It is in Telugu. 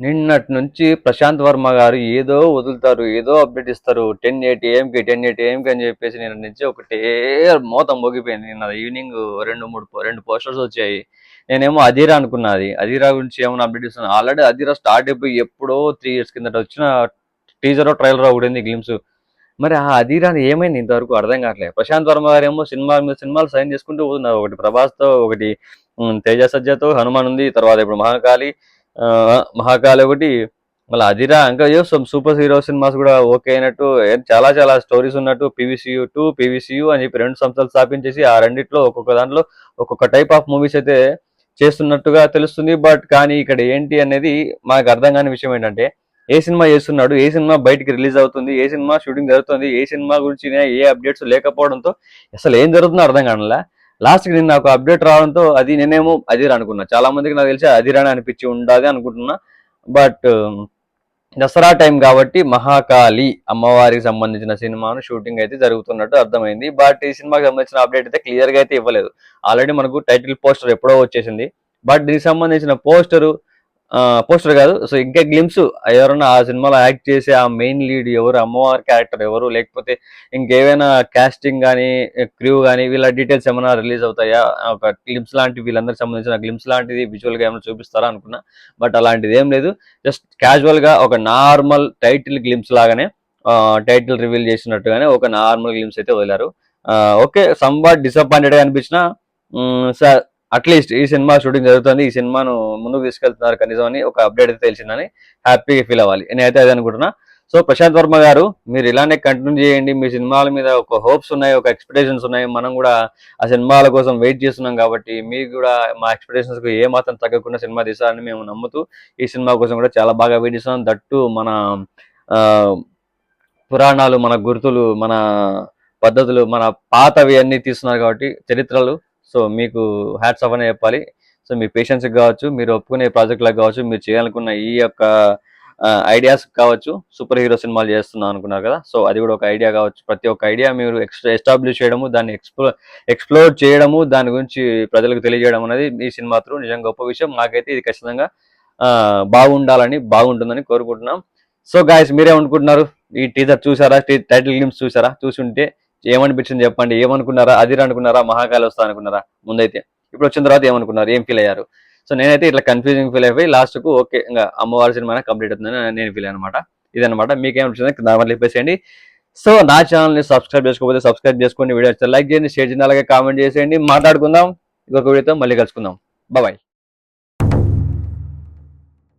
నిన్నటి నుంచి ప్రశాంత్ వర్మ గారు ఏదో వదులుతారు, ఏదో అప్డేట్ ఇస్తారు. 10:80 AM కి 10:80 AM కి అని చెప్పేసి నిన్న నుంచి ఒకటే మోత మోగిపోయింది. నిన్న ఈవినింగ్ రెండు పోస్టర్స్ వచ్చాయి. నేనేమో అధీరా అనుకున్నది. అధీరా గురించి ఏమైనా అప్డేట్ ఇస్తున్నాను. ఆల్రెడీ అధీరా స్టార్ట్ అయిపోయి ఎప్పుడో 3 years కిందట వచ్చిన టీజరో ట్రైలరో ఒకటి ఉంది గ్లిమ్స్. మరి ఆ అధీరాని ఏమైంది ఇంతవరకు అర్థం కావట్లేదు. ప్రశాంత్ వర్మ గారు ఏమో సినిమాల మీద సినిమాలు సైన్ చేసుకుంటూ పోతున్నారు. ఒకటి ప్రభాస్తో, ఒకటి తేజ సజ్జతో, హనుమాన్ ఉంది, తర్వాత ఇప్పుడు మహాకాళి ఒకటి, మళ్ళీ అదిరా ఇంకా సూపర్ హీరో సినిమాస్ కూడా ఓకే అయినట్టు, చాలా చాలా స్టోరీస్ ఉన్నట్టు, పీవీసీయూ అని చెప్పి 2 సంస్థలు స్థాపించేసి ఆ రెండిట్లో ఒక్కొక్క దాంట్లో ఒక్కొక్క టైప్ ఆఫ్ మూవీస్ అయితే చేస్తున్నట్టుగా తెలుస్తుంది. బట్ కానీ ఇక్కడ ఏంటి అనేది మాకు అర్థం కాని విషయం ఏంటంటే, ఏ సినిమా చేస్తున్నాడు, ఏ సినిమా బయటికి రిలీజ్ అవుతుంది, ఏ సినిమా షూటింగ్ జరుగుతుంది, ఏ సినిమా గురించి ఏ అప్డేట్స్ లేకపోవడంతో అసలు ఏం జరుగుతుందో అర్థం కానలా. లాస్ట్కి నిన్న ఒక అప్డేట్ రావడంతో అది నేనేమో అదిరా అనుకున్నా. చాలా మందికి నాకు తెలిసి అదిరాని అనిపించి ఉండాలి అనుకుంటున్నా. బట్ దసరా టైం కాబట్టి మహాకాళి అమ్మవారికి సంబంధించిన సినిమాను షూటింగ్ అయితే జరుగుతున్నట్టు అర్థమైంది. బట్ ఈ సినిమాకి సంబంధించిన అప్డేట్ అయితే క్లియర్గా అయితే ఇవ్వలేదు. ఆల్రెడీ మనకు టైటిల్ పోస్టర్ ఎప్పుడో వచ్చేసింది. బట్ దీనికి సంబంధించిన పోస్టర్ కాదు, సో ఇంకా గ్లిమ్స్ ఎవరన్నా ఆ సినిమాలో యాక్ట్ చేసే ఆ మెయిన్ లీడ్ ఎవరు, అమ్మవారి క్యారెక్టర్ ఎవరు, లేకపోతే ఇంకేమైనా కాస్టింగ్ కానీ క్రూ కానీ వీళ్ళ డీటెయిల్స్ ఏమైనా రిలీజ్ అవుతాయా, ఒక గ్లిమ్స్ లాంటి వీళ్ళందరికి సంబంధించిన గ్లిమ్స్ లాంటిది విజువల్గా ఏమైనా చూపిస్తారా అనుకున్నా. బట్ అలాంటిది ఏం లేదు. జస్ట్ క్యాజువల్గా ఒక నార్మల్ టైటిల్ గ్లిమ్స్ లాగానే, టైటిల్ రివీల్ చేసినట్టుగానే ఒక నార్మల్ గ్లిమ్స్ అయితే వదిలారు. ఓకే, సంవాట్ డిసప్పాయింటెడ్గా అనిపించిన సార్ అట్లీస్ట్ ఈ సినిమా షూటింగ్ జరుగుతుంది, ఈ సినిమాను ముందుకు తీసుకెళ్తున్నారు కనీసం అని ఒక అప్డేట్ అయితే తెలిసిందని హ్యాపీగా ఫీల్ అవ్వాలి. నేనైతే అదే అనుకుంటున్నా. సో ప్రశాంత్ వర్మ గారు, మీరు ఇలానే కంటిన్యూ చేయండి. మీ సినిమాల మీద ఒక హోప్స్ ఉన్నాయి, ఒక ఎక్స్పెక్టేషన్స్ ఉన్నాయి. మనం కూడా ఆ సినిమాల కోసం వెయిట్ చేస్తున్నాం కాబట్టి మీకు కూడా మా ఎక్స్పెక్టేషన్స్కి ఏ మాత్రం తగ్గకుండా సినిమా తీసారని మేము నమ్ముతూ ఈ సినిమా కోసం కూడా చాలా బాగా వెయిట్ చేస్తున్నాం. దట్టు మన పురాణాలు, మన గుర్తులు, మన పద్ధతులు, మన పాతవి అన్నీ తీస్తున్నారు కాబట్టి చరిత్రలు. సో మీకు హ్యాట్స్ ఆఫ్ అనే చెప్పాలి. సో మీ పేషెన్స్కి కావచ్చు, మీరు ఒప్పుకునే ప్రాజెక్టులకు కావచ్చు, మీరు చేయాలనుకున్న ఈ యొక్క ఐడియాస్ కావచ్చు, సూపర్ హీరో సినిమాలు చేస్తున్నాం అనుకున్నారు కదా, సో అది కూడా ఒక ఐడియా కావచ్చు. ప్రతి ఒక్క ఐడియా మీరు ఎస్టాబ్లిష్ చేయడము, దాన్ని ఎక్స్ప్లోర్ చేయడము, దాని గురించి ప్రజలకు తెలియజేయడం అనేది ఈ సినిమా త్రూ నిజంగా గొప్ప విషయం. నాకైతే ఇది ఖచ్చితంగా బాగుంటుందని కోరుకుంటున్నాం. సో గాయస్, మీరేమనుకుంటున్నారు? ఈ టీజర్ చూసారా? టైటిల్ గ్లిమ్స్ చూసారా? చూసుంటే ఏమనిపించింది చెప్పండి. ఏమనుకున్నారా? అదిరా అనుకున్నారా? మహాకాళి వస్తా అనుకున్నారా? ముందైతే ఇప్పుడు వచ్చిన తర్వాత ఏమనుకున్నారు? ఏం ఫీల్ అయ్యారు? సో నేనైతే ఇట్లా కన్ఫ్యూజింగ్ ఫీల్ అయిపోయి లాస్ట్కు ఓకే, ఇంకా అమ్మవారి సినిమా కంప్లీట్ అవుతుందని నేను ఫీల్ అనమాట. ఇదనమాట. మీకేమనిపించింది దాని చెప్పేసేయండి. సో నా ఛానల్ని సబ్స్క్రైబ్ చేసుకోకపోతే సబ్స్క్రైబ్ చేసుకోండి, వీడియో లైక్ చేయండి, షేర్ చేయండి, అలాగే కామెంట్ చేసేయండి. మాట్లాడుకుందాం. ఇంకొక వీడియోతో మళ్ళీ కలుసుకుందాం. బాయ్.